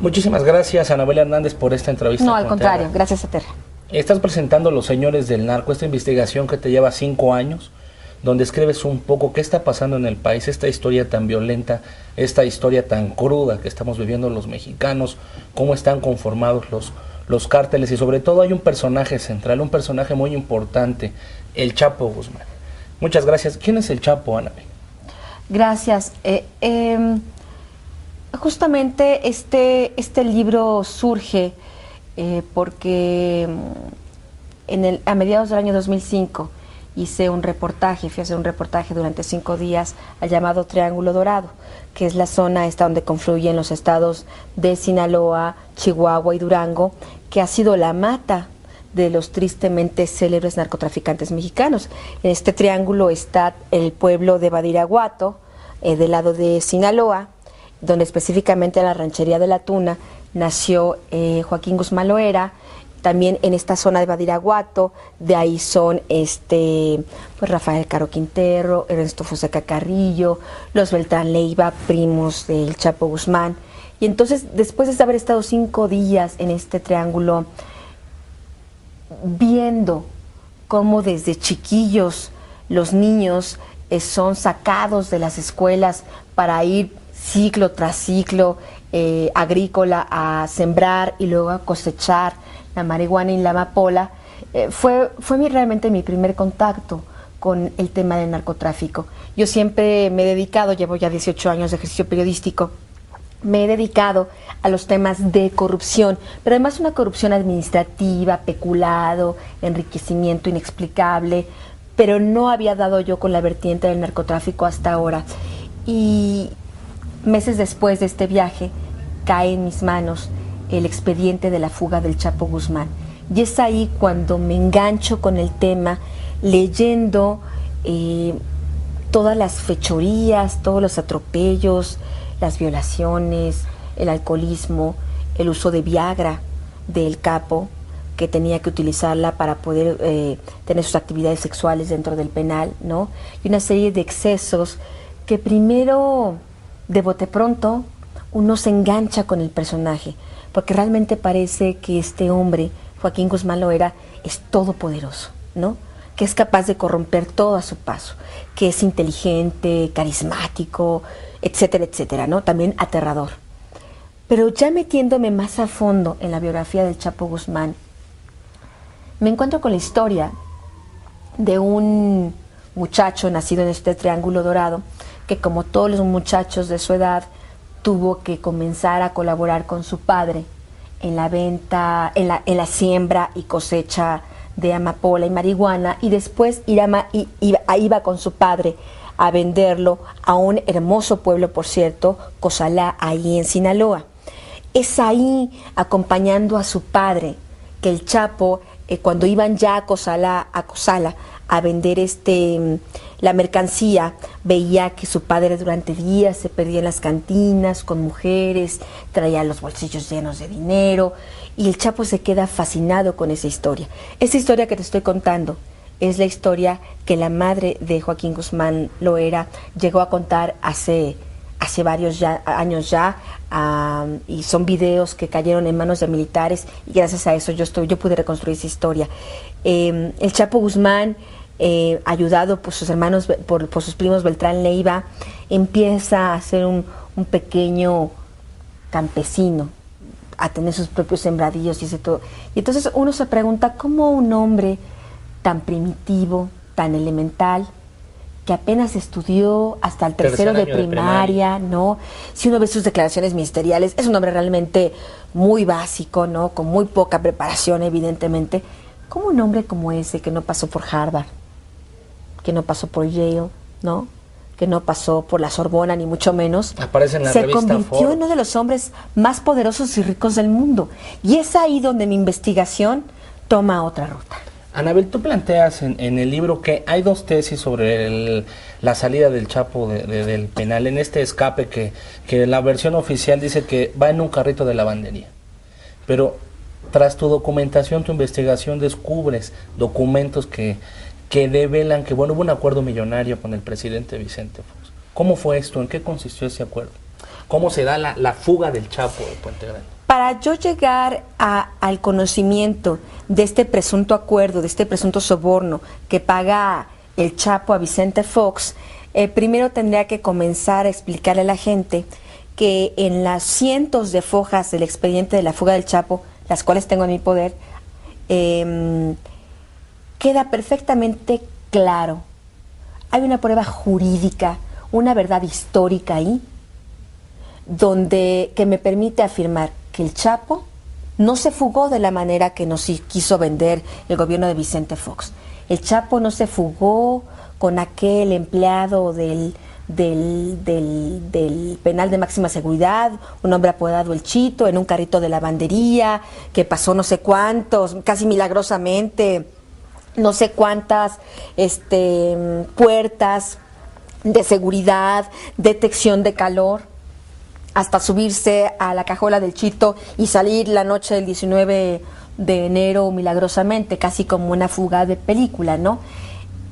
Muchísimas gracias, Anabel Hernández, por esta entrevista. No, al contrario, gracias a Terra. Estás presentando Los Señores del Narco, esta investigación que te lleva 5 años, donde escribes un poco qué está pasando en el país, esta historia tan violenta, esta historia tan cruda que estamos viviendo los mexicanos, cómo están conformados los cárteles, y sobre todo hay un personaje central, un personaje muy importante, el Chapo Guzmán. Muchas gracias. ¿Quién es el Chapo, Anabel? Gracias. Justamente este libro surge porque a mediados del año 2005 fui a hacer un reportaje durante 5 días al llamado Triángulo Dorado, que es la zona esta donde confluyen los estados de Sinaloa, Chihuahua y Durango, que ha sido la mata de los tristemente célebres narcotraficantes mexicanos. En este triángulo está el pueblo de Badiraguato, del lado de Sinaloa, donde específicamente en la ranchería de La Tuna nació Joaquín Guzmán Loera. También en esta zona de Badiraguato, de ahí son pues Rafael Caro Quintero, Ernesto Fonseca Carrillo, los Beltrán Leiva, primos del Chapo Guzmán. Y entonces, después de haber estado 5 días en este triángulo, viendo cómo desde chiquillos los niños son sacados de las escuelas para ir ciclo tras ciclo agrícola a sembrar y luego a cosechar la marihuana y la amapola, fue realmente mi primer contacto con el tema del narcotráfico. Yo siempre me he dedicado, llevo ya 18 años de ejercicio periodístico, me he dedicado a los temas de corrupción, pero además una corrupción administrativa, peculado, enriquecimiento inexplicable, pero no había dado yo con la vertiente del narcotráfico hasta ahora. Y meses después de este viaje, cae en mis manos el expediente de la fuga del Chapo Guzmán. Y es ahí cuando me engancho con el tema, leyendo todas las fechorías, todos los atropellos, las violaciones, el alcoholismo, el uso de Viagra del capo, que tenía que utilizarla para poder tener sus actividades sexuales dentro del penal, ¿no? Y una serie de excesos que primero, de bote pronto, uno se engancha con el personaje, porque realmente parece que este hombre, Joaquín Guzmán Loera, es todopoderoso, ¿no? Que es capaz de corromper todo a su paso, que es inteligente, carismático, etcétera, etcétera, ¿no? También aterrador. Pero ya metiéndome más a fondo en la biografía del Chapo Guzmán, me encuentro con la historia de un muchacho nacido en este Triángulo Dorado, que como todos los muchachos de su edad, tuvo que comenzar a colaborar con su padre en la venta, en la siembra y cosecha de amapola y marihuana, y después iba con su padre a venderlo a un hermoso pueblo, por cierto, Cozalá, ahí en Sinaloa. Es ahí, acompañando a su padre, que el Chapo, cuando iban ya a Cozalá a vender la mercancía, veía que su padre durante días se perdía en las cantinas con mujeres, traía los bolsillos llenos de dinero, y el Chapo se queda fascinado con esa historia. Esa historia que te estoy contando es la historia que la madre de Joaquín Guzmán Loera llegó a contar hace varios años ya, y son videos que cayeron en manos de militares, y gracias a eso yo pude reconstruir esa historia. El Chapo Guzmán, ayudado por sus hermanos, por sus primos Beltrán Leiva, empieza a ser un pequeño campesino, a tener sus propios sembradillos y todo. Y entonces uno se pregunta cómo un hombre tan primitivo, tan elemental, que apenas estudió hasta el tercero de primaria, ¿no? Si uno ve sus declaraciones ministeriales, es un hombre realmente muy básico, ¿no? Con muy poca preparación, evidentemente. ¿Cómo un hombre como ese, que no pasó por Harvard, que no pasó por Yale, ¿no? Que no pasó por la Sorbona, ni mucho menos, se convirtió en uno de los hombres más poderosos y ricos del mundo? Y es ahí donde mi investigación toma otra ruta. Anabel, tú planteas en el libro que hay 2 tesis sobre la salida del Chapo del penal, en este escape que la versión oficial dice que va en un carrito de lavandería. Pero tras tu documentación, tu investigación, descubres documentos que develan que, bueno, hubo un acuerdo millonario con el presidente Vicente Fox. ¿Cómo fue esto? ¿En qué consistió ese acuerdo? ¿Cómo se da la fuga del Chapo de Puente Grande? Para yo llegar al conocimiento de este presunto acuerdo, de este presunto soborno que paga el Chapo a Vicente Fox, primero tendría que comenzar a explicarle a la gente que en las cientos de fojas del expediente de la fuga del Chapo, las cuales tengo en mi poder, queda perfectamente claro. Hay una prueba jurídica, una verdad histórica ahí, que me permite afirmar que el Chapo no se fugó de la manera que nos quiso vender el gobierno de Vicente Fox. El Chapo no se fugó con aquel empleado del penal de máxima seguridad, un hombre apodado El Chito, en un carrito de lavandería, que pasó no sé cuántos, casi milagrosamente, no sé cuántas puertas de seguridad, detección de calor, hasta subirse a la cajuela del Chito y salir la noche del 19 de enero milagrosamente, casi como una fuga de película, ¿no?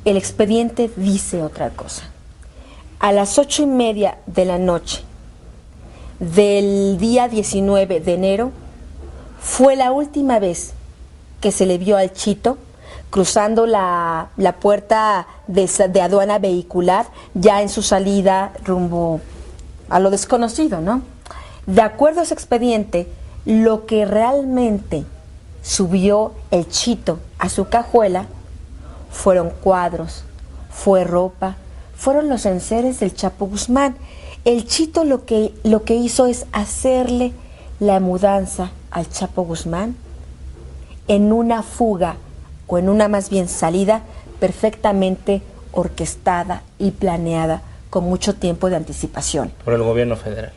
El expediente dice otra cosa. A las 8:30 de la noche del día 19 de enero fue la última vez que se le vio al Chito cruzando la puerta de aduana vehicular, ya en su salida rumbo a lo desconocido, ¿no? De acuerdo a ese expediente, lo que realmente subió el Chito a su cajuela fueron cuadros, fue ropa, fueron los enseres del Chapo Guzmán. El Chito lo que hizo es hacerle la mudanza al Chapo Guzmán en una fuga, o en una más bien salida, perfectamente orquestada y planeada, con mucho tiempo de anticipación. Por el gobierno federal.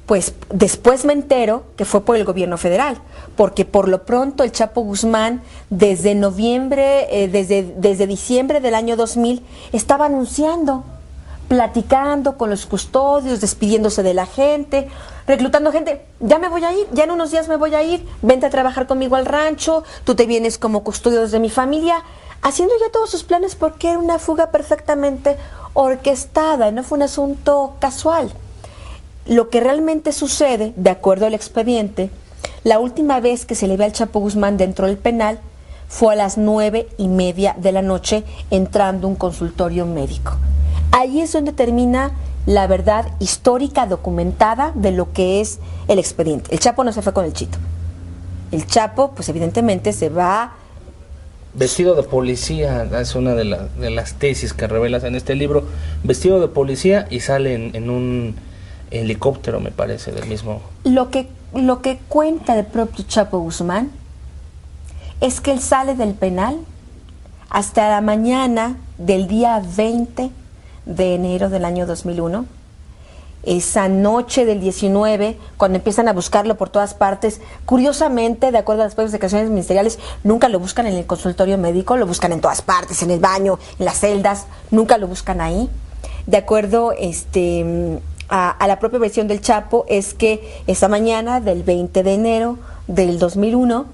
Pues después me entero que fue por el gobierno federal, porque por lo pronto el Chapo Guzmán desde noviembre, desde diciembre del año 2000 estaba anunciando, platicando con los custodios, despidiéndose de la gente, reclutando gente. Ya me voy a ir, ya en unos días me voy a ir, vente a trabajar conmigo al rancho, tú te vienes como custodio de mi familia, haciendo ya todos sus planes, porque era una fuga perfectamente orquestada, no fue un asunto casual. Lo que realmente sucede, de acuerdo al expediente, la última vez que se le ve al Chapo Guzmán dentro del penal fue a las 9:30 de la noche, entrando a un consultorio médico. Ahí es donde termina la verdad histórica documentada de lo que es el expediente. El Chapo no se fue con el Chito. El Chapo, pues evidentemente se va vestido de policía, es una de las tesis que revelas en este libro, vestido de policía y sale en un helicóptero, me parece, del mismo. Lo que cuenta el propio Chapo Guzmán es que él sale del penal hasta la mañana del día 20 de enero del año 2001. Esa noche del 19, cuando empiezan a buscarlo por todas partes, curiosamente, de acuerdo a las propias declaraciones ministeriales, nunca lo buscan en el consultorio médico, lo buscan en todas partes, en el baño, en las celdas, nunca lo buscan ahí. De acuerdo a la propia versión del Chapo, es que esa mañana del 20 de enero del 2001,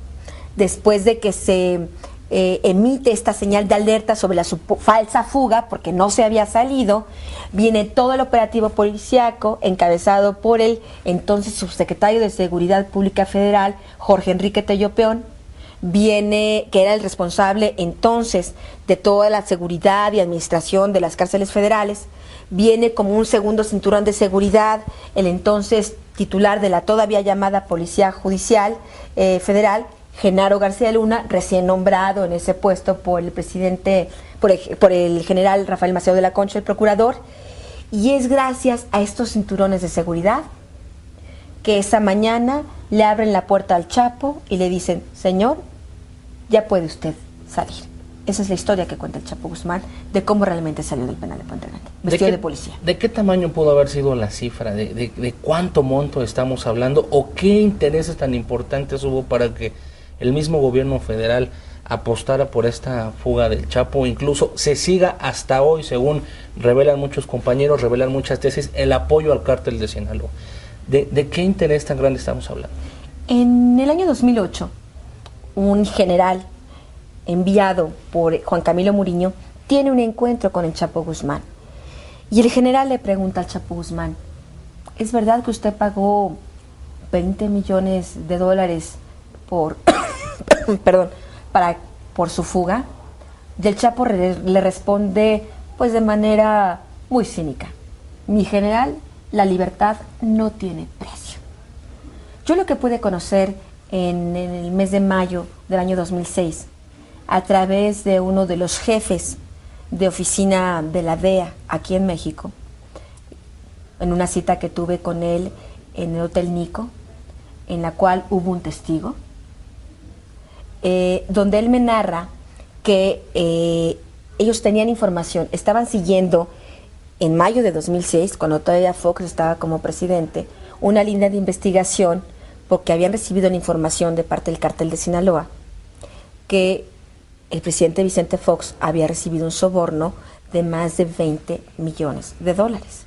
después de que se emite esta señal de alerta sobre la falsa fuga, porque no se había salido, viene todo el operativo policíaco encabezado por el entonces subsecretario de Seguridad Pública Federal, Jorge Enrique Tello Peón, que era el responsable entonces de toda la seguridad y administración de las cárceles federales. Viene como un segundo cinturón de seguridad el entonces titular de la todavía llamada Policía Judicial Federal, Genaro García Luna, recién nombrado en ese puesto por el presidente, por el general Rafael Maceo de la Concha, el procurador, y es gracias a estos cinturones de seguridad que esa mañana le abren la puerta al Chapo y le dicen: señor, ya puede usted salir. Esa es la historia que cuenta el Chapo Guzmán de cómo realmente salió del penal de Puente Grande, vestido de policía. ¿De qué tamaño pudo haber sido la cifra? ¿De cuánto monto estamos hablando? ¿O qué intereses tan importantes hubo para que el mismo gobierno federal apostara por esta fuga del Chapo? Incluso se siga hasta hoy, según revelan muchos compañeros, revelan muchas tesis, el apoyo al cártel de Sinaloa. ¿De qué interés tan grande estamos hablando? En el año 2008, un general enviado por Juan Camilo Muriño tiene un encuentro con el Chapo Guzmán. Y el general le pregunta al Chapo Guzmán: ¿es verdad que usted pagó 20 millones de dólares por, perdón, por su fuga? Y el Chapo le responde, pues de manera muy cínica: mi general, la libertad no tiene precio. Yo lo que pude conocer en el mes de mayo del año 2006, a través de uno de los jefes de oficina de la DEA aquí en México, en una cita que tuve con él en el Hotel Nico, en la cual hubo un testigo, donde él me narra que ellos tenían información, estaban siguiendo en mayo de 2006, cuando todavía Fox estaba como presidente, una línea de investigación porque habían recibido la información de parte del cártel de Sinaloa que el presidente Vicente Fox había recibido un soborno de más de 20 millones de dólares.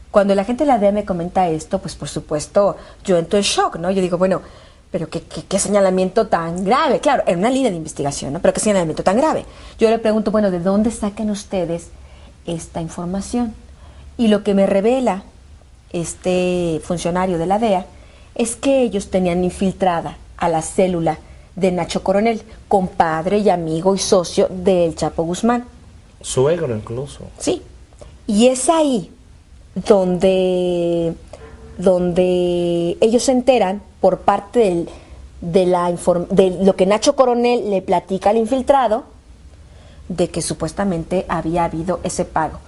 Cuando la gente de la DEA me comenta esto, pues por supuesto yo entro en shock, ¿no? Yo digo, bueno, pero qué señalamiento tan grave. Claro, era una línea de investigación, ¿no? Pero qué señalamiento tan grave. Yo le pregunto, bueno, ¿de dónde sacan ustedes esta información? Y lo que me revela este funcionario de la DEA es que ellos tenían infiltrada a la célula de Nacho Coronel, compadre y amigo y socio del Chapo Guzmán. Suegro incluso. Sí. Y es ahí donde ellos se enteran por parte de lo que Nacho Coronel le platica al infiltrado, de que supuestamente había habido ese pago.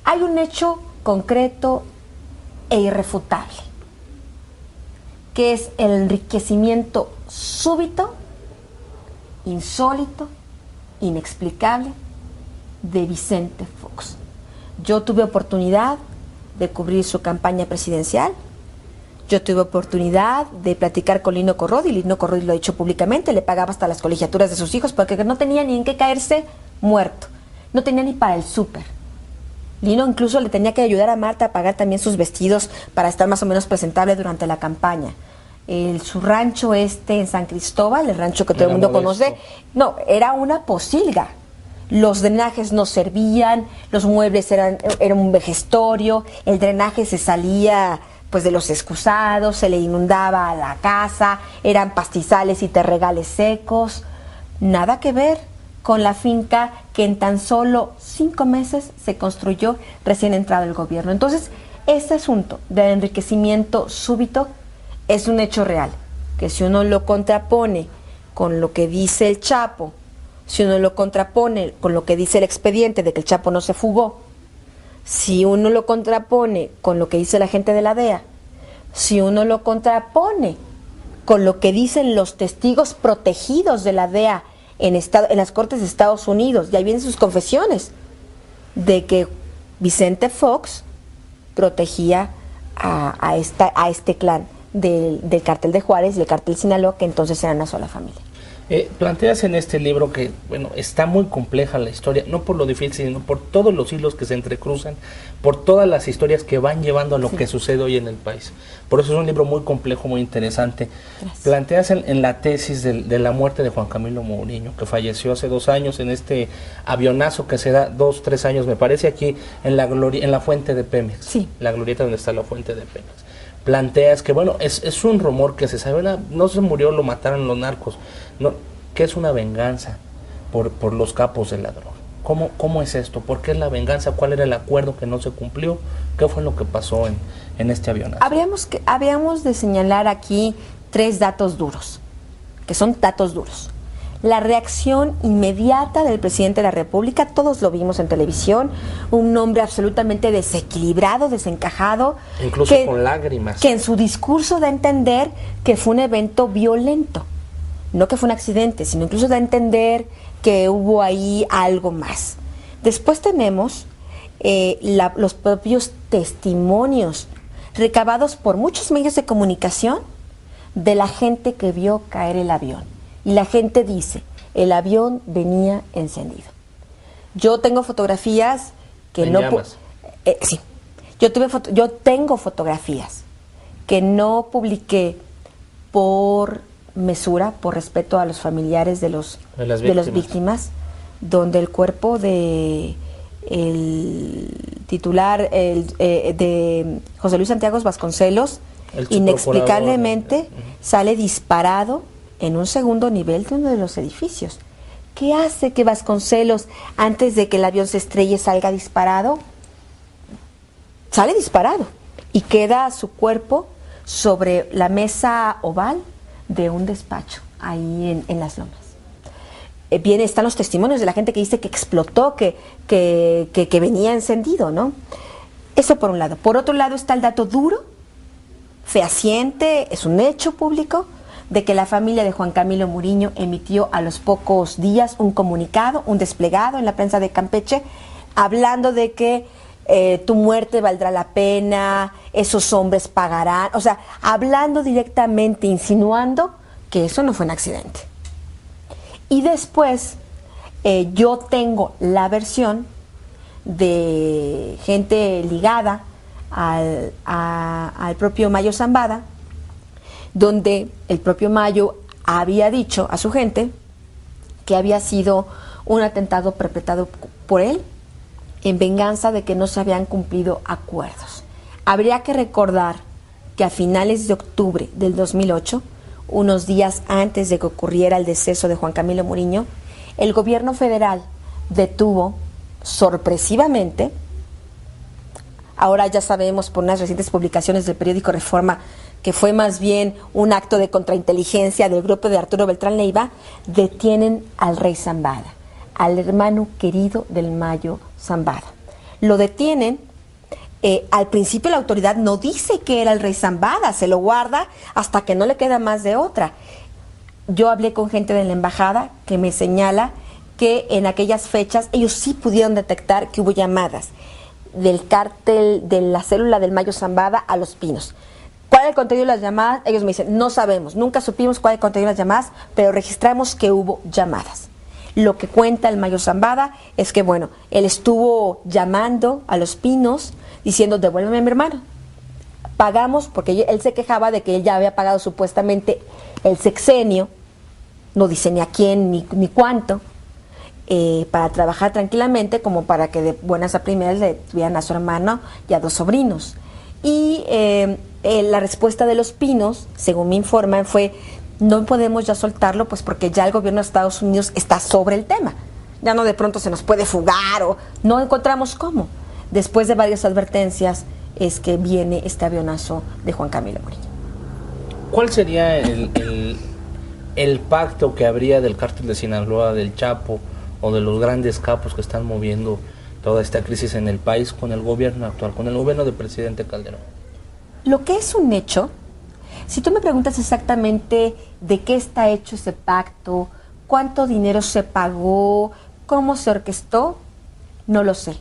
Hay un hecho concreto e irrefutable, que es el enriquecimiento súbito, insólito, inexplicable de Vicente Fox. Yo tuve oportunidad de cubrir su campaña presidencial. Yo tuve oportunidad de platicar con Lino Corrodi. Lino Corrodi lo ha dicho públicamente, le pagaba hasta las colegiaturas de sus hijos porque no tenía ni en qué caerse muerto. No tenía ni para el súper. Lino incluso le tenía que ayudar a Marta a pagar también sus vestidos para estar más o menos presentable durante la campaña. Su rancho en San Cristóbal, el rancho que todo el mundo conoce, no, era una posilga. Los drenajes no servían, los muebles eran un vejestorio, el drenaje se salía pues de los excusados, se le inundaba a la casa, eran pastizales y terregales secos. Nada que ver con la finca que en tan solo 5 meses se construyó recién entrado el gobierno. Entonces, este asunto del enriquecimiento súbito es un hecho real, que si uno lo contrapone con lo que dice el Chapo, si uno lo contrapone con lo que dice el expediente de que el Chapo no se fugó, si uno lo contrapone con lo que dice la gente de la DEA, si uno lo contrapone con lo que dicen los testigos protegidos de la DEA en las Cortes de Estados Unidos, y ahí vienen sus confesiones de que Vicente Fox protegía a este clan del cártel de Juárez y el cártel Sinaloa, que entonces eran una sola familia. Planteas en este libro que, bueno, está muy compleja la historia, no por lo difícil, sino por todos los hilos que se entrecruzan, por todas las historias que van llevando a lo que sucede hoy en el país. Por eso es un libro muy complejo, muy interesante. Gracias. Planteas en la tesis de la muerte de Juan Camilo Mourinho, que falleció hace 2 años en este avionazo que se da 2, 3 años, me parece, aquí en la fuente de Pemex, sí, la glorieta donde está la fuente de Pemex. Planteas que, bueno, es un rumor que se sabe, no se murió, lo mataron los narcos, no, que es una venganza por los capos de la droga. ¿Cómo es esto? ¿Por qué es la venganza? ¿Cuál era el acuerdo que no se cumplió? ¿Qué fue lo que pasó en este avionazo? Habríamos de señalar aquí 3 datos duros, que son datos duros. La reacción inmediata del presidente de la República, todos lo vimos en televisión, un hombre absolutamente desequilibrado, desencajado. Incluso con lágrimas. Que en su discurso da a entender que fue un evento violento, no que fue un accidente, sino incluso da a entender que hubo ahí algo más. Después tenemos los propios testimonios recabados por muchos medios de comunicación de la gente que vio caer el avión. Y la gente dice, el avión venía encendido. Yo tengo fotografías que no... sí, yo tengo fotografías que no publiqué por mesura, por respeto a los familiares de las víctimas, donde el cuerpo de el titular de José Luis Santiago Vasconcelos, inexplicablemente sale disparado en un segundo nivel de uno de los edificios. ¿Qué hace que Vasconcelos, antes de que el avión se estrelle, salga disparado? Sale disparado y queda su cuerpo sobre la mesa oval de un despacho ahí en Las Lomas. Están los testimonios de la gente que dice que explotó, que venía encendido, ¿no? Eso por un lado. Por otro lado está el dato duro, fehaciente, es un hecho público, de que la familia de Juan Camilo Muriño emitió a los pocos días un comunicado, un desplegado en la prensa de Campeche, hablando de que tu muerte valdrá la pena, esos hombres pagarán, o sea, hablando directamente, insinuando que eso no fue un accidente. Y después yo tengo la versión de gente ligada al propio Mayo Zambada, donde el propio Mayo había dicho a su gente que había sido un atentado perpetrado por él en venganza de que no se habían cumplido acuerdos. Habría que recordar que a finales de octubre del 2008, unos días antes de que ocurriera el deceso de Juan Camilo Muriño, el gobierno federal detuvo sorpresivamente, ahora ya sabemos por unas recientes publicaciones del periódico Reforma, que fue más bien un acto de contrainteligencia del grupo de Arturo Beltrán Leiva, detienen al rey Zambada, al hermano querido del Mayo Zambada. Lo detienen, al principio la autoridad no dice que era el rey Zambada, se lo guarda hasta que no le queda más de otra. Yo hablé con gente de la embajada que me señala que en aquellas fechas ellos sí pudieron detectar que hubo llamadas del cártel de la célula del Mayo Zambada a Los Pinos. ¿Cuál es el contenido de las llamadas? Ellos me dicen, no sabemos, nunca supimos cuál es el contenido de las llamadas, pero registramos que hubo llamadas. Lo que cuenta el Mayo Zambada es que, bueno, él estuvo llamando a Los Pinos diciendo, devuélveme a mi hermano. Pagamos, porque él se quejaba de que él ya había pagado supuestamente el sexenio, no dice ni a quién ni cuánto, para trabajar tranquilamente, como para que de buenas a primeras le tuvieran a su hermano y a 2 sobrinos. Y la respuesta de Los Pinos, según me informan, fue, no podemos ya soltarlo, pues porque ya el gobierno de Estados Unidos está sobre el tema. Ya no de pronto se nos puede fugar o no encontramos cómo. Después de varias advertencias es que viene este avionazo de Juan Camilo Muriño. ¿Cuál sería el pacto que habría del cártel de Sinaloa, del Chapo o de los grandes capos que están moviendo toda esta crisis en el país con el gobierno actual, con el gobierno del presidente Calderón? Lo que es un hecho, si tú me preguntas exactamente de qué está hecho ese pacto, cuánto dinero se pagó, cómo se orquestó, no lo sé.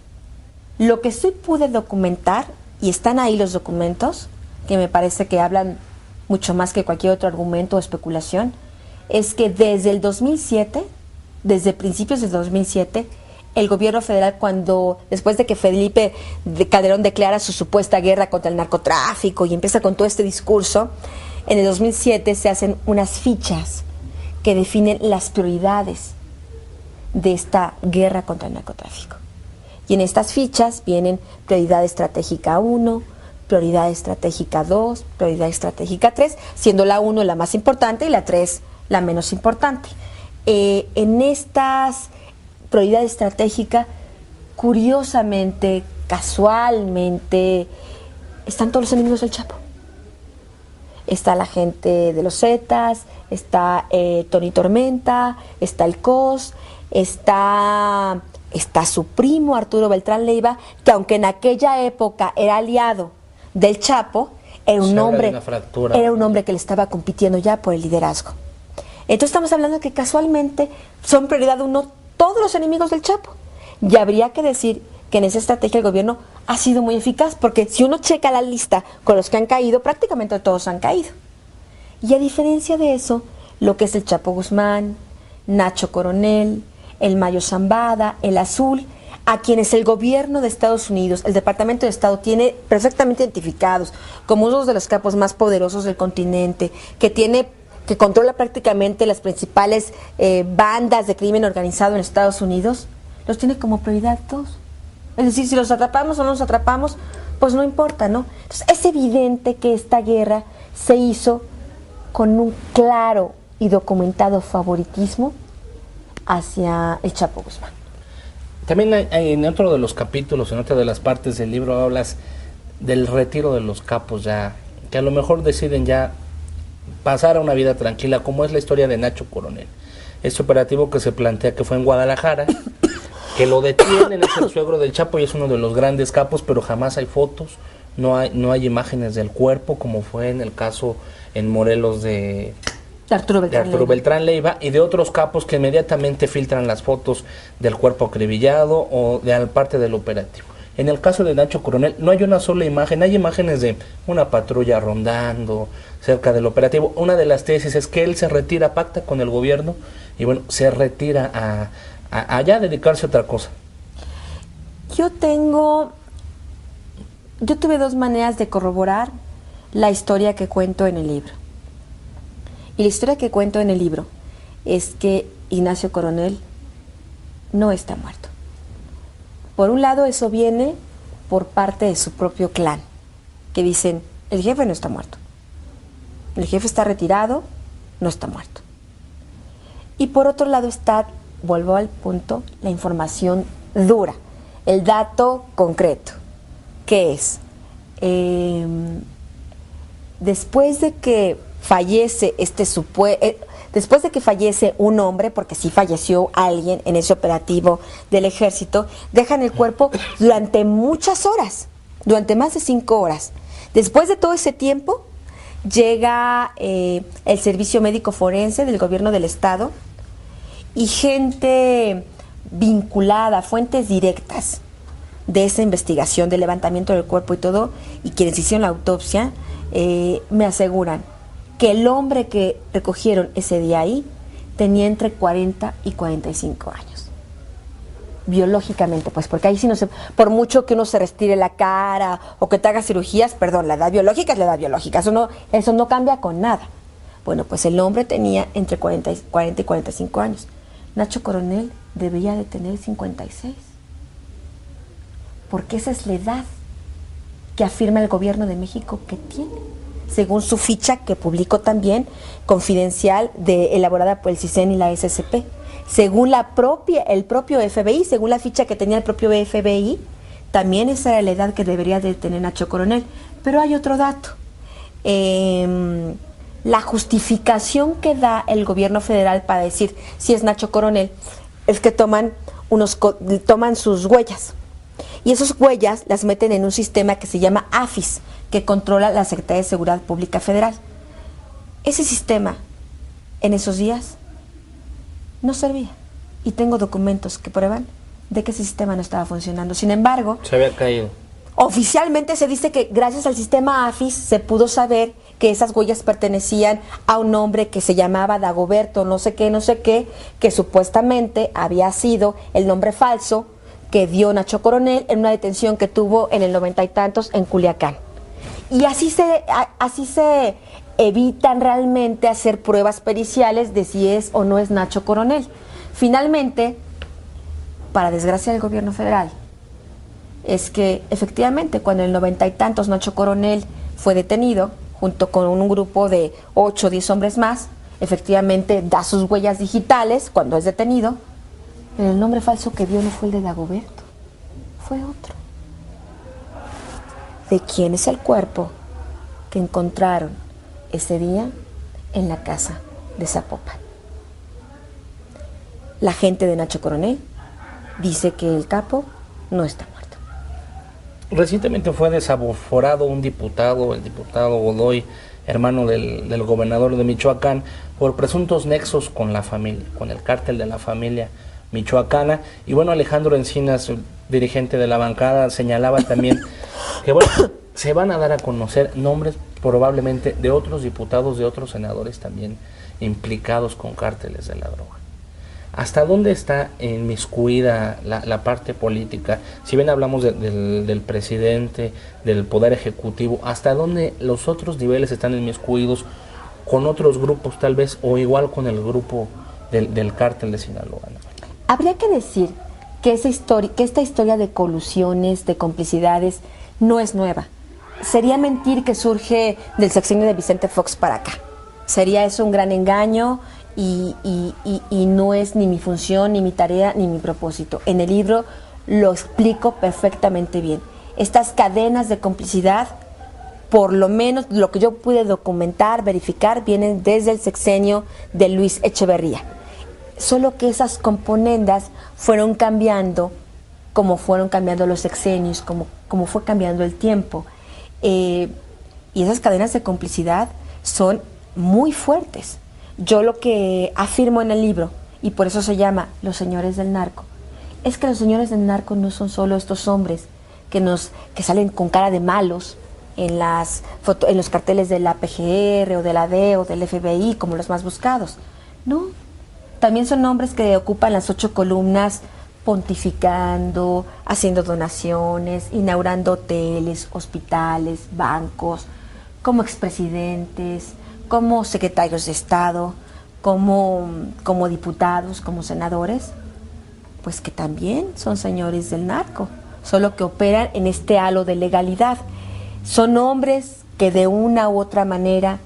Lo que sí pude documentar, y están ahí los documentos, que me parece que hablan mucho más que cualquier otro argumento o especulación, es que desde el 2007, desde principios del 2007, el gobierno federal, después de que Felipe Calderón declara su supuesta guerra contra el narcotráfico y empieza con todo este discurso, en el 2007 se hacen unas fichas que definen las prioridades de esta guerra contra el narcotráfico. Y en estas fichas vienen prioridad estratégica 1, prioridad estratégica 2, prioridad estratégica 3, siendo la 1 la más importante y la 3 la menos importante. En estas prioridad estratégica, curiosamente, casualmente, están todos los enemigos del Chapo. Está la gente de los Zetas, está Tony Tormenta, está el COS, está su primo Arturo Beltrán Leiva, que aunque en aquella época era aliado del Chapo, era un hombre que le estaba compitiendo ya por el liderazgo. Entonces estamos hablando que casualmente son prioridad 1 todos los enemigos del Chapo. Y habría que decir que en esa estrategia el gobierno ha sido muy eficaz, porque si uno checa la lista con los que han caído, prácticamente todos han caído. Y a diferencia de eso, lo que es el Chapo Guzmán, Nacho Coronel, el Mayo Zambada, el Azul, a quienes el gobierno de Estados Unidos, el Departamento de Estado, tiene perfectamente identificados como uno de los capos más poderosos del continente, que controla prácticamente las principales bandas de crimen organizado en Estados Unidos, los tiene como prioridad todos. Es decir, si los atrapamos o no los atrapamos, pues no importa, ¿no? Entonces, es evidente que esta guerra se hizo con un claro y documentado favoritismo hacia el Chapo Guzmán. También en otro de los capítulos, en otra de las partes del libro, hablas del retiro de los capos ya, que a lo mejor deciden ya pasar a una vida tranquila, como es la historia de Nacho Coronel. Este operativo que se plantea que fue en Guadalajara, que lo detienen, es el suegro del Chapo y es uno de los grandes capos, pero jamás hay fotos, no hay imágenes del cuerpo, como fue en el caso en Morelos de Arturo Beltrán Leiva y de otros capos que inmediatamente filtran las fotos del cuerpo acribillado o de parte del operativo. En el caso de Nacho Coronel no hay una sola imagen, hay imágenes de una patrulla rondando cerca del operativo. Una de las tesis es que él se retira, pacta con el gobierno y bueno, se retira a ya dedicarse a otra cosa. Yo tuve dos maneras de corroborar la historia que cuento en el libro. Y la historia que cuento en el libro es que Ignacio Coronel no está muerto. Por un lado, eso viene por parte de su propio clan, que dicen, el jefe no está muerto. El jefe está retirado, no está muerto. Y por otro lado está, vuelvo al punto, la información dura, el dato concreto, que es, después de que fallece después de que fallece un hombre, porque sí falleció alguien en ese operativo del ejército, dejan el cuerpo durante muchas horas, durante más de 5 horas. Después de todo ese tiempo, llega el servicio médico forense del gobierno del estado y gente vinculada, fuentes directas de esa investigación, del levantamiento del cuerpo y todo, y quienes hicieron la autopsia, me aseguran que el hombre que recogieron ese día ahí tenía entre 40 y 45 años. Biológicamente, pues, porque ahí sí no se, por mucho que uno se retire la cara o que te haga cirugías, perdón, la edad biológica es la edad biológica, eso no cambia con nada. Bueno, pues el hombre tenía entre 40 y 45 años. Nacho Coronel debería de tener 56. Porque esa es la edad que afirma el gobierno de México que tiene, según su ficha que publicó también, confidencial, elaborada por el CISEN y la SCP. Según el propio FBI, según la ficha que tenía el propio FBI, también esa era la edad que debería de tener Nacho Coronel. Pero hay otro dato. La justificación que da el gobierno federal para decir si es Nacho Coronel es que toman sus huellas. Y esas huellas las meten en un sistema que se llama AFIS, que controla la Secretaría de Seguridad Pública Federal. Ese sistema, en esos días, no servía. Y tengo documentos que prueban de que ese sistema no estaba funcionando. Sin embargo, se había caído. Oficialmente se dice que gracias al sistema AFIS se pudo saber que esas huellas pertenecían a un hombre que se llamaba Dagoberto, no sé qué, que supuestamente había sido el nombre falso que dio Nacho Coronel en una detención que tuvo en el 90 y tantos en Culiacán. Y así se evitan realmente hacer pruebas periciales de si es o no es Nacho Coronel. Finalmente, para desgracia del gobierno federal, es que efectivamente cuando en el 90 y tantos Nacho Coronel fue detenido, junto con un grupo de 8 o 10 hombres más, efectivamente da sus huellas digitales cuando es detenido, pero el nombre falso que dio no fue el de Dagoberto, fue otro. ¿De quién es el cuerpo que encontraron ese día en la casa de Zapopan? La gente de Nacho Coronel dice que el capo no está muerto. Recientemente fue desaforado un diputado, el diputado Godoy, hermano del gobernador de Michoacán, por presuntos nexos con la familia, con el cártel de la familia michoacana. Y bueno, Alejandro Encinas, dirigente de la bancada, señalaba también que bueno, se van a dar a conocer nombres probablemente de otros diputados, de otros senadores también implicados con cárteles de la droga. ¿Hasta dónde está inmiscuida la parte política? Si bien hablamos del presidente, del poder ejecutivo, ¿hasta dónde los otros niveles están inmiscuidos con otros grupos tal vez, o igual con el grupo del cártel de Sinaloa? Habría que decir que esta historia de colusiones, de complicidades, no es nueva. Sería mentir que surge del sexenio de Vicente Fox para acá. Sería eso un gran engaño y no es ni mi función, ni mi tarea, ni mi propósito. En el libro lo explico perfectamente bien. Estas cadenas de complicidad, por lo menos lo que yo pude documentar, verificar, vienen desde el sexenio de Luis Echeverría. Solo que esas componendas fueron cambiando, como fueron cambiando los sexenios, como fue cambiando el tiempo. Y esas cadenas de complicidad son muy fuertes. Yo lo que afirmo en el libro, y por eso se llama Los Señores del Narco, es que los señores del narco no son solo estos hombres que salen con cara de malos en los carteles de la PGR o de la DEA o del FBI como los más buscados. No, también son hombres que ocupan las 8 columnas pontificando, haciendo donaciones, inaugurando hoteles, hospitales, bancos, como expresidentes, como secretarios de Estado, como diputados, como senadores, pues que también son señores del narco, solo que operan en este halo de legalidad. Son hombres que de una u otra manera,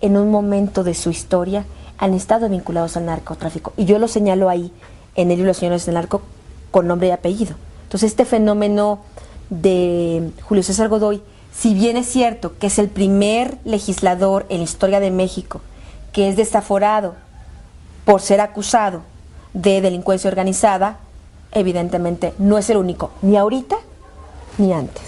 en un momento de su historia, han estado vinculados al narcotráfico. Y yo lo señalo ahí, en el libro Los Señores del Narco, con nombre y apellido. Entonces, este fenómeno de Julio César Godoy, si bien es cierto que es el primer legislador en la historia de México que es desaforado por ser acusado de delincuencia organizada, evidentemente no es el único, ni ahorita ni antes.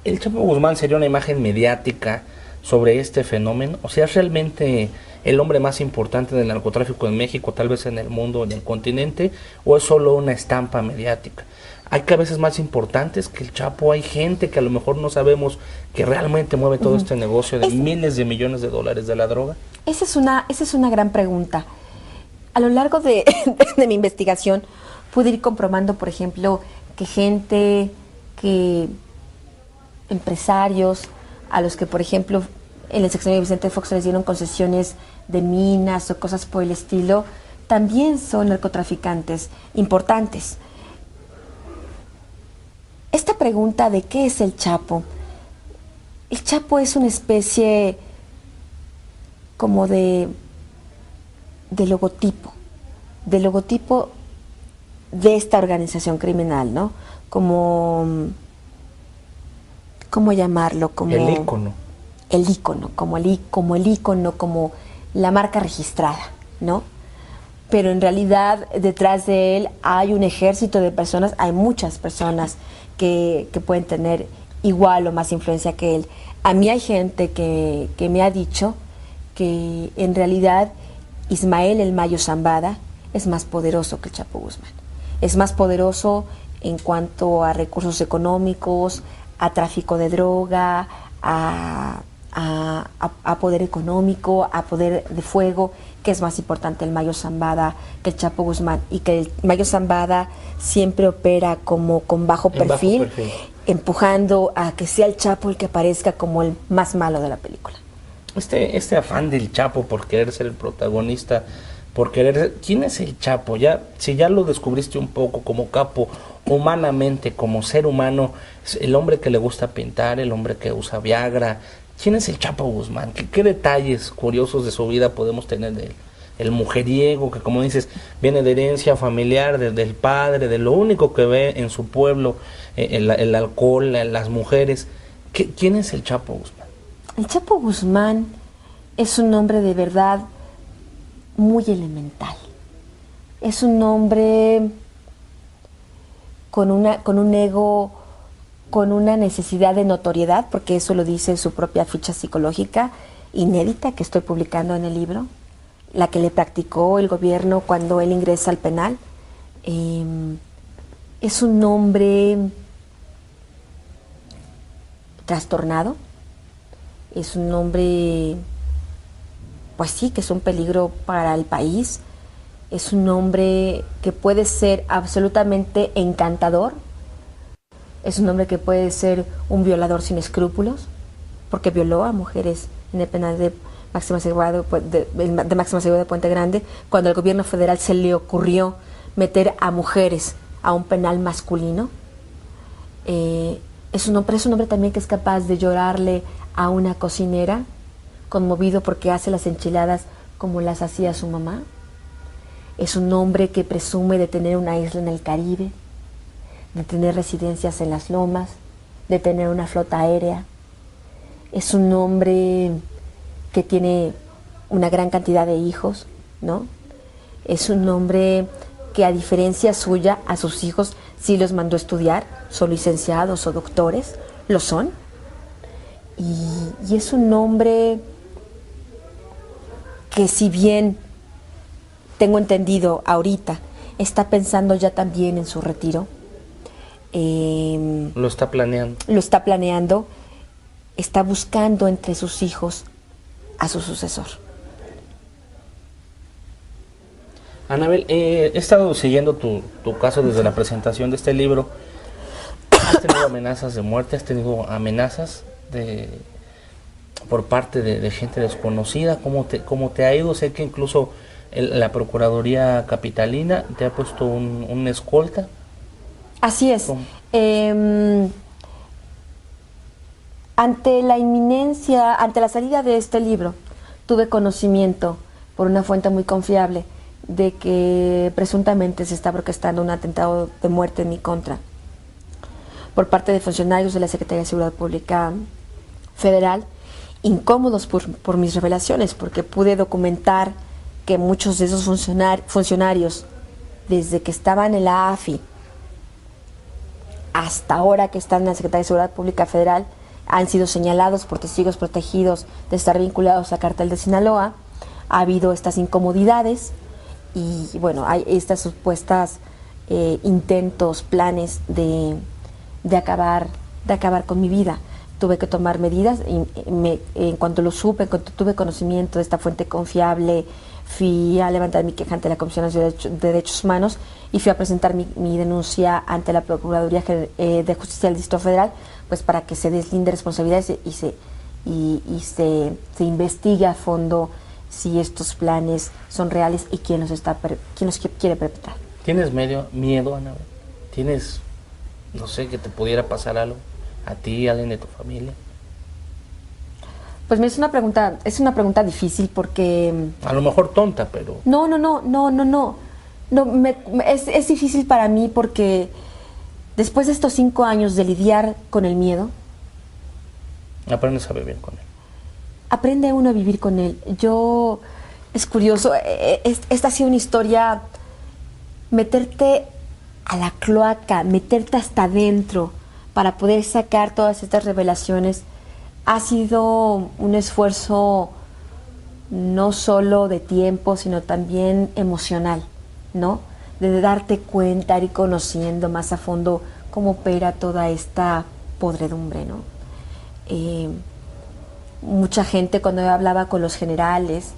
¿El Chapo Guzmán sería una imagen mediática sobre este fenómeno? O sea, ¿es realmente el hombre más importante del narcotráfico en México, tal vez en el mundo, en el continente, o es solo una estampa mediática? Hay cabezas más importantes que el Chapo, hay gente que a lo mejor no sabemos que realmente mueve todo este negocio de miles de millones de dólares de la droga. Esa es una gran pregunta. A lo largo de mi investigación pude ir comprobando, por ejemplo, empresarios a los que, por ejemplo, en el sexenio de Vicente Fox les dieron concesiones de minas o cosas por el estilo, también son narcotraficantes importantes. Esta pregunta de qué es el Chapo es una especie como de logotipo de esta organización criminal, ¿no? ¿Cómo llamarlo? Como el ícono. El ícono, como el ícono, como la marca registrada, ¿no? Pero en realidad detrás de él hay un ejército de personas, hay muchas personas que pueden tener igual o más influencia que él. A mí hay gente que me ha dicho que en realidad Ismael El Mayo Zambada es más poderoso que el Chapo Guzmán. Es más poderoso en cuanto a recursos económicos, a tráfico de droga, a poder económico, a poder de fuego, que es más importante el Mayo Zambada que el Chapo Guzmán, y que el Mayo Zambada siempre opera como con bajo perfil, empujando a que sea el Chapo el que aparezca como el más malo de la película. Este afán del Chapo por querer ser el protagonista, ¿quién es el Chapo? Si ya lo descubriste un poco como capo, humanamente, como ser humano, el hombre que le gusta pintar, el hombre que usa Viagra. ¿Quién es el Chapo Guzmán? ¿Qué detalles curiosos de su vida podemos tener de él? El mujeriego, que como dices, viene de herencia familiar, del padre, de lo único que ve en su pueblo, el alcohol, las mujeres. ¿Quién es el Chapo Guzmán? El Chapo Guzmán es un hombre de verdad muy elemental. Es un hombre con un ego, con una necesidad de notoriedad, porque eso lo dice su propia ficha psicológica, inédita, que estoy publicando en el libro, la que le practicó el gobierno cuando él ingresa al penal. Es un hombre trastornado, es un hombre, pues sí, que es un peligro para el país, es un hombre que puede ser absolutamente encantador, es un hombre que puede ser un violador sin escrúpulos, porque violó a mujeres en el penal de máxima seguridad de Puente Grande, cuando al gobierno federal se le ocurrió meter a mujeres a un penal masculino. Es un hombre también que es capaz de llorarle a una cocinera, conmovido porque hace las enchiladas como las hacía su mamá. Es un hombre que presume de tener una isla en el Caribe, de tener residencias en las lomas, de tener una flota aérea. Es un hombre que tiene una gran cantidad de hijos, ¿no? Es un hombre que, a diferencia suya, a sus hijos sí los mandó a estudiar, son licenciados o doctores, lo son. Y es un hombre que, si bien tengo entendido ahorita, está pensando ya también en su retiro. Lo está planeando. Lo está planeando, está buscando entre sus hijos a su sucesor. Anabel, he estado siguiendo tu caso desde la presentación de este libro. ¿Has tenido amenazas de muerte? ¿Has tenido amenazas por parte de gente desconocida? ¿Cómo te ha ido? Sé que incluso la Procuraduría Capitalina te ha puesto un escolta. Así es. Ante la inminencia, ante la salida de este libro, tuve conocimiento por una fuente muy confiable de que presuntamente se está orquestando un atentado de muerte en mi contra por parte de funcionarios de la Secretaría de Seguridad Pública Federal, incómodos por mis revelaciones, porque pude documentar que muchos de esos funcionarios, desde que estaban en la AFI hasta ahora que están en la Secretaría de Seguridad Pública Federal, han sido señalados por testigos protegidos de estar vinculados al Cártel de Sinaloa. Ha habido estas incomodidades y, bueno, hay estas supuestas intentos, planes de acabar con mi vida. Tuve que tomar medidas y en cuanto lo supe, en cuanto tuve conocimiento de esta fuente confiable, fui a levantar mi queja ante la Comisión Nacional de Derechos Humanos y fui a presentar mi denuncia ante la Procuraduría de Justicia del Distrito Federal, pues para que se deslinde responsabilidades y se investigue a fondo si estos planes son reales y quién los quiere perpetrar. ¿Tienes miedo, Anabel? ¿Tienes, no sé, que te pudiera pasar algo a ti, a alguien de tu familia? Pues es una pregunta difícil porque... A lo mejor tonta, pero... No, es difícil para mí porque después de estos 5 años de lidiar con el miedo... Aprendes a vivir con él. Aprende uno a vivir con él. Es curioso, esta ha sido una historia, meterte a la cloaca, meterte hasta adentro para poder sacar todas estas revelaciones. Ha sido un esfuerzo no solo de tiempo, sino también emocional, ¿no? De darte cuenta, ir conociendo más a fondo cómo opera toda esta podredumbre, ¿no? Mucha gente, cuando yo hablaba con los generales,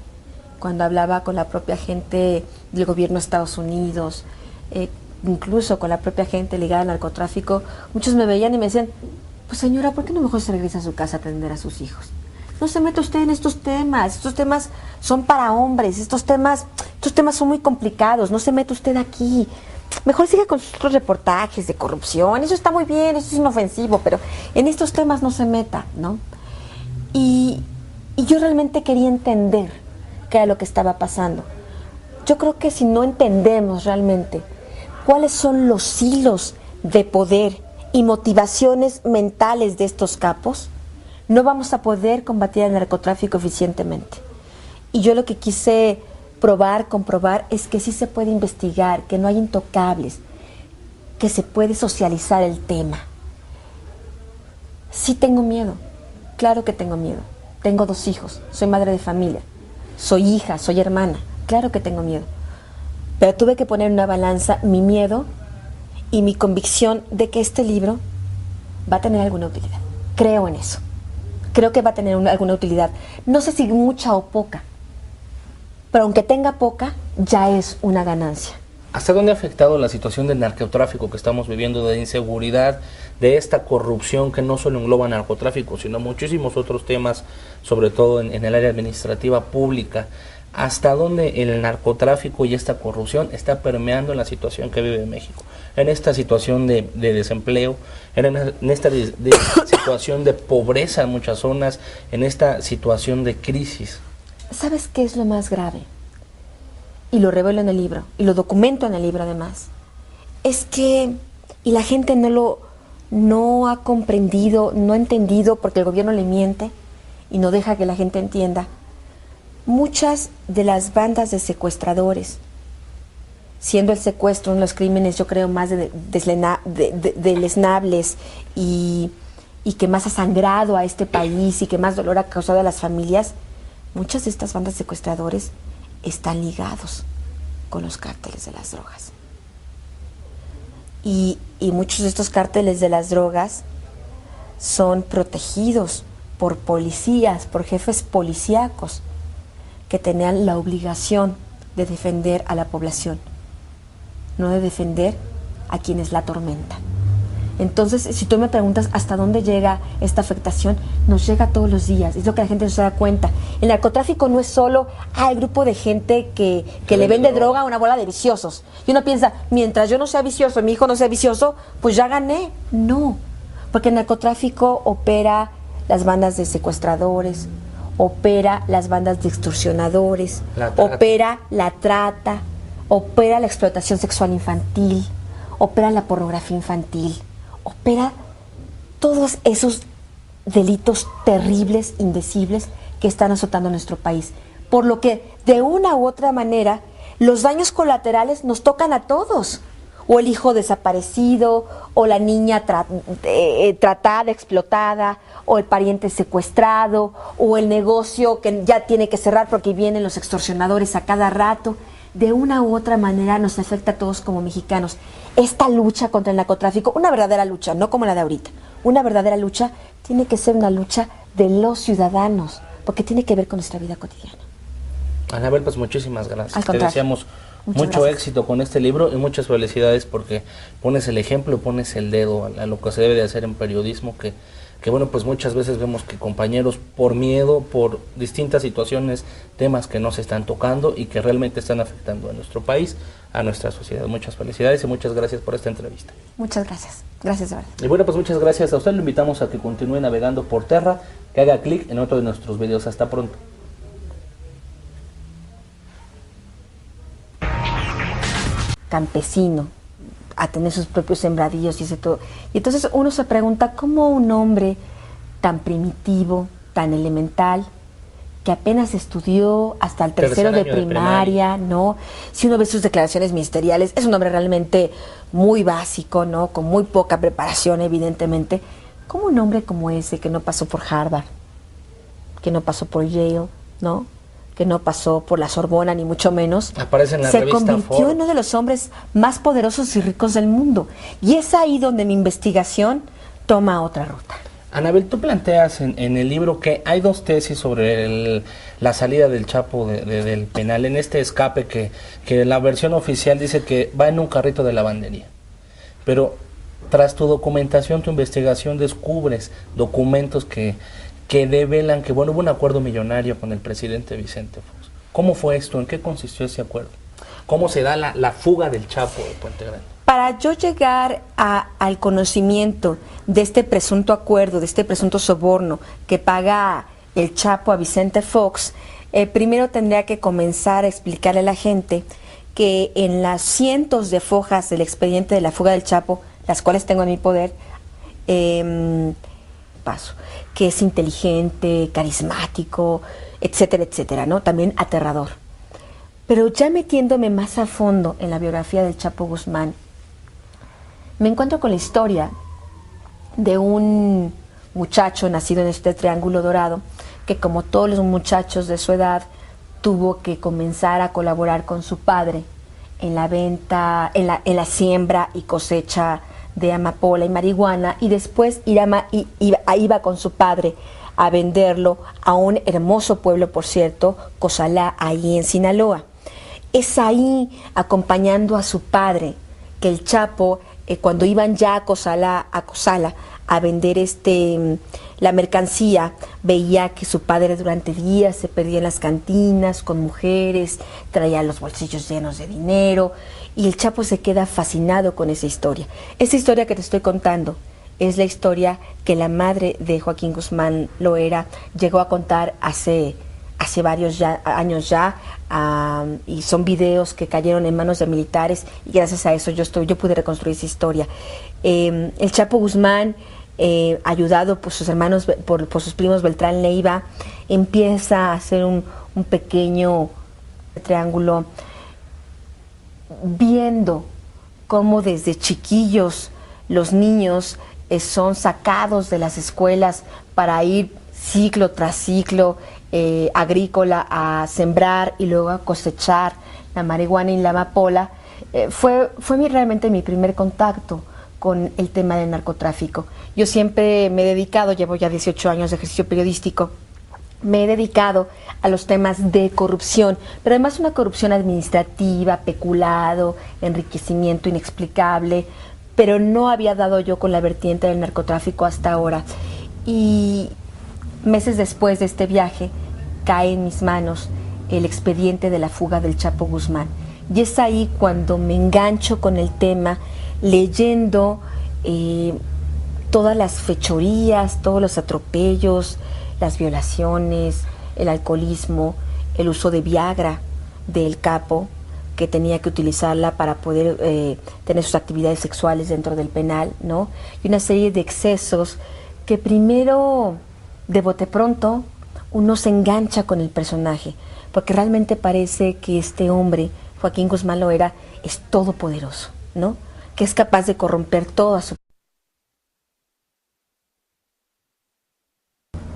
cuando hablaba con la propia gente del gobierno de Estados Unidos, incluso con la propia gente ligada al narcotráfico, muchos me veían y me decían: pues señora, ¿por qué no mejor se regresa a su casa a atender a sus hijos? No se mete usted en estos temas son para hombres, estos temas son muy complicados, no se mete usted aquí. Mejor siga con sus otros reportajes de corrupción, eso está muy bien, eso es inofensivo, pero en estos temas no se meta, ¿no? Y yo realmente quería entender qué era lo que estaba pasando. Yo creo que si no entendemos realmente cuáles son los hilos de poder y motivaciones mentales de estos capos, no vamos a poder combatir el narcotráfico eficientemente. Y yo lo que quise comprobar es que sí se puede investigar, que no hay intocables, que se puede socializar el tema. Sí tengo miedo, claro que tengo miedo. Tengo 2 hijos, soy madre de familia, soy hija, soy hermana, claro que tengo miedo. Pero tuve que poner en una balanza mi miedo y mi convicción de que este libro va a tener alguna utilidad. Creo en eso. Creo que va a tener alguna utilidad. No sé si mucha o poca, pero aunque tenga poca, ya es una ganancia. ¿Hasta dónde ha afectado la situación del narcotráfico que estamos viviendo, de inseguridad, de esta corrupción que no solo engloba narcotráfico, sino muchísimos otros temas, sobre todo en el área administrativa pública? hasta dónde el narcotráfico y esta corrupción está permeando en la situación que vive México, en esta situación de desempleo, en esta situación de pobreza en muchas zonas, en esta situación de crisis. ¿Sabes qué es lo más grave? Y lo revelo en el libro, y lo documento en el libro además, es que, y la gente no ha comprendido, no ha entendido, porque el gobierno le miente y no deja que la gente entienda. Muchas de las bandas de secuestradores, siendo el secuestro uno de los crímenes, yo creo, más deleznables y que más ha sangrado a este país y que más dolor ha causado a las familias, muchas de estas bandas de secuestradores están ligados con los cárteles de las drogas. Y muchos de estos cárteles de las drogas son protegidos por policías, por jefes policíacos que tenían la obligación de defender a la población, no de defender a quienes la atormentan. Entonces, si tú me preguntas hasta dónde llega esta afectación, nos llega todos los días, es lo que la gente no se da cuenta. El narcotráfico no es solo el grupo de gente que le vende droga a una bola de viciosos. Y uno piensa, mientras yo no sea vicioso, mi hijo no sea vicioso, pues ya gané. No, porque el narcotráfico opera las bandas de secuestradores, opera las bandas de extorsionadores, opera la trata, opera la explotación sexual infantil, opera la pornografía infantil, opera todos esos delitos terribles, indecibles que están azotando nuestro país. Por lo que, de una u otra manera, los daños colaterales nos tocan a todos. O el hijo desaparecido, o la niña tratada, explotada, o el pariente secuestrado, o el negocio que ya tiene que cerrar porque vienen los extorsionadores a cada rato. De una u otra manera nos afecta a todos como mexicanos. Esta lucha contra el narcotráfico, una verdadera lucha, no como la de ahorita, una verdadera lucha tiene que ser una lucha de los ciudadanos, porque tiene que ver con nuestra vida cotidiana. Anabel, pues muchísimas gracias. Te deseamos mucho éxito con este libro y muchas felicidades porque pones el ejemplo, pones el dedo a lo que se debe de hacer en periodismo, que bueno, pues muchas veces vemos que compañeros por miedo, por distintas situaciones, temas que no se están tocando y que realmente están afectando a nuestro país, a nuestra sociedad. Muchas felicidades y muchas gracias por esta entrevista. Muchas gracias. Gracias, de verdad. Y bueno, pues muchas gracias a usted. Lo invitamos a que continúe navegando por Terra, que haga clic en otro de nuestros videos. Hasta pronto. Campesino, a tener sus propios sembradíos y ese todo. Y entonces uno se pregunta cómo un hombre tan primitivo, tan elemental, que apenas estudió hasta el tercero de primaria, ¿no? Si uno ve sus declaraciones ministeriales, es un hombre realmente muy básico, ¿no? Con muy poca preparación, evidentemente. ¿Cómo un hombre como ese, que no pasó por Harvard, que no pasó por Yale, ¿no? Que no pasó por la Sorbona, ni mucho menos, aparece en la se revista convirtió Forbes en uno de los hombres más poderosos y ricos del mundo. Y es ahí donde mi investigación toma otra ruta. Anabel, tú planteas en el libro que hay dos tesis sobre la salida del Chapo del penal, en este escape que la versión oficial dice que va en un carrito de lavandería. Pero tras tu documentación, tu investigación, descubres documentos que develan que, bueno, hubo un acuerdo millonario con el presidente Vicente Fox. ¿Cómo fue esto? ¿En qué consistió ese acuerdo? ¿Cómo se da la fuga del Chapo de Puente Grande? Para yo llegar al conocimiento de este presunto acuerdo, de este presunto soborno que paga el Chapo a Vicente Fox, primero tendría que comenzar a explicarle a la gente que en las cientos de fojas del expediente de la fuga del Chapo, las cuales tengo en mi poder, que es inteligente, carismático, etcétera, etcétera, ¿no? También aterrador. Pero ya metiéndome más a fondo en la biografía del Chapo Guzmán, me encuentro con la historia de un muchacho nacido en este Triángulo Dorado, que como todos los muchachos de su edad, tuvo que comenzar a colaborar con su padre en la venta, en la siembra y cosecha de amapola y marihuana, y después iba con su padre a venderlo a un hermoso pueblo, por cierto, Cozalá, ahí en Sinaloa. Es ahí, acompañando a su padre, que el Chapo, cuando iban ya a Cozalá a vender la mercancía, veía que su padre durante días se perdía en las cantinas con mujeres, traía los bolsillos llenos de dinero, y el Chapo se queda fascinado con esa historia. Esa historia que te estoy contando es la historia que la madre de Joaquín Guzmán Loera llegó a contar hace varios años ya, y son videos que cayeron en manos de militares, y gracias a eso yo pude reconstruir esa historia. El Chapo Guzmán, ayudado por sus hermanos, por sus primos Beltrán Leiva, empieza a hacer un pequeño triángulo, viendo cómo desde chiquillos los niños son sacados de las escuelas para ir ciclo tras ciclo agrícola a sembrar y luego a cosechar la marihuana y la amapola. Fue realmente mi primer contacto con el tema del narcotráfico. Yo siempre me he dedicado, llevo ya 18 años de ejercicio periodístico, me he dedicado a los temas de corrupción, pero además una corrupción administrativa, peculado, enriquecimiento inexplicable, pero no había dado yo con la vertiente del narcotráfico hasta ahora. Y meses después de este viaje, cae en mis manos el expediente de la fuga del Chapo Guzmán. Y es ahí cuando me engancho con el tema, leyendo todas las fechorías, todos los atropellos, las violaciones, el alcoholismo, el uso de Viagra del capo, que tenía que utilizarla para poder tener sus actividades sexuales dentro del penal, ¿no? Y una serie de excesos que primero, de bote pronto, uno se engancha con el personaje, porque realmente parece que este hombre, Joaquín Guzmán Loera, es todopoderoso, ¿no? Que es capaz de corromper toda su...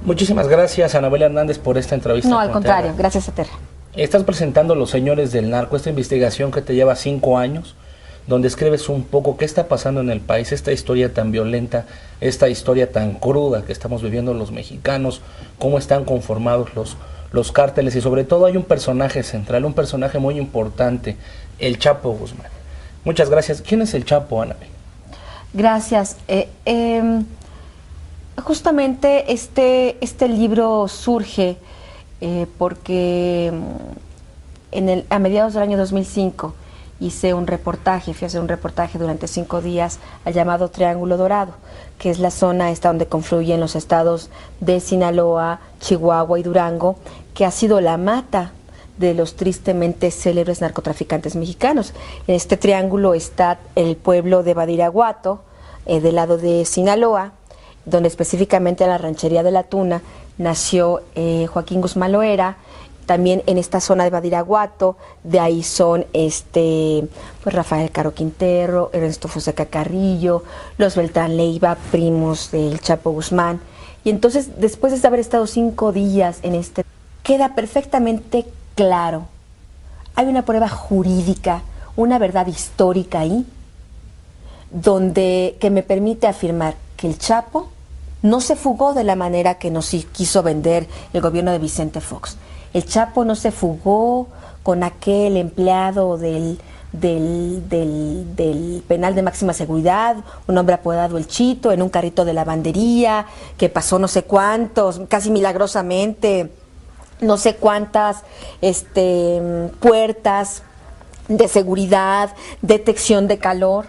Muchísimas gracias, Anabel Hernández, por esta entrevista. No, al contrario, gracias a Terra. Estás presentando Los Señores del Narco, esta investigación que te lleva 5 años, donde escribes un poco qué está pasando en el país, esta historia tan violenta, esta historia tan cruda que estamos viviendo los mexicanos, cómo están conformados los cárteles, y sobre todo hay un personaje central, un personaje muy importante, el Chapo Guzmán. Muchas gracias. ¿Quién es el Chapo, Anabel? Gracias. Justamente este libro surge porque a mediados del año 2005 fui a hacer un reportaje durante 5 días al llamado Triángulo Dorado, que es la zona esta donde confluyen los estados de Sinaloa, Chihuahua y Durango, que ha sido la mata de los tristemente célebres narcotraficantes mexicanos. En este triángulo está el pueblo de Badiraguato, del lado de Sinaloa, donde específicamente en la ranchería de La Tuna nació Joaquín Guzmán Loera. También en esta zona de Badiraguato, de ahí son pues Rafael Caro Quintero, Ernesto Fonseca Carrillo, los Beltrán Leiva, primos del Chapo Guzmán. Y entonces, después de haber estado 5 días en queda perfectamente claro. Hay una prueba jurídica, una verdad histórica ahí, que me permite afirmar que el Chapo no se fugó de la manera que nos quiso vender el gobierno de Vicente Fox. El Chapo no se fugó con aquel empleado del penal de máxima seguridad, un hombre apodado El Chito, en un carrito de lavandería, que pasó no sé cuántos, casi milagrosamente, no sé cuántas puertas de seguridad, detección de calor,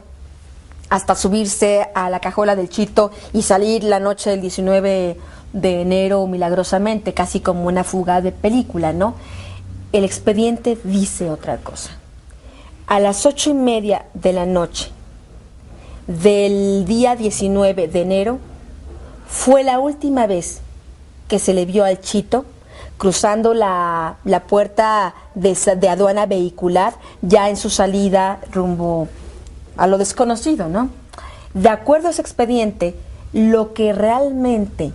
hasta subirse a la cajuela del Chito y salir la noche del 19 de enero milagrosamente, casi como una fuga de película, ¿no? El expediente dice otra cosa. A las 8:30 de la noche del día 19 de enero fue la última vez que se le vio al Chito cruzando la puerta de aduana vehicular, ya en su salida rumbo a lo desconocido, ¿no? De acuerdo a ese expediente, lo que realmente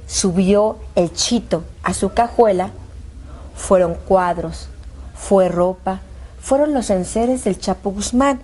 subió el Chito a su cajuela fueron cuadros, fue ropa, fueron los enseres del Chapo Guzmán.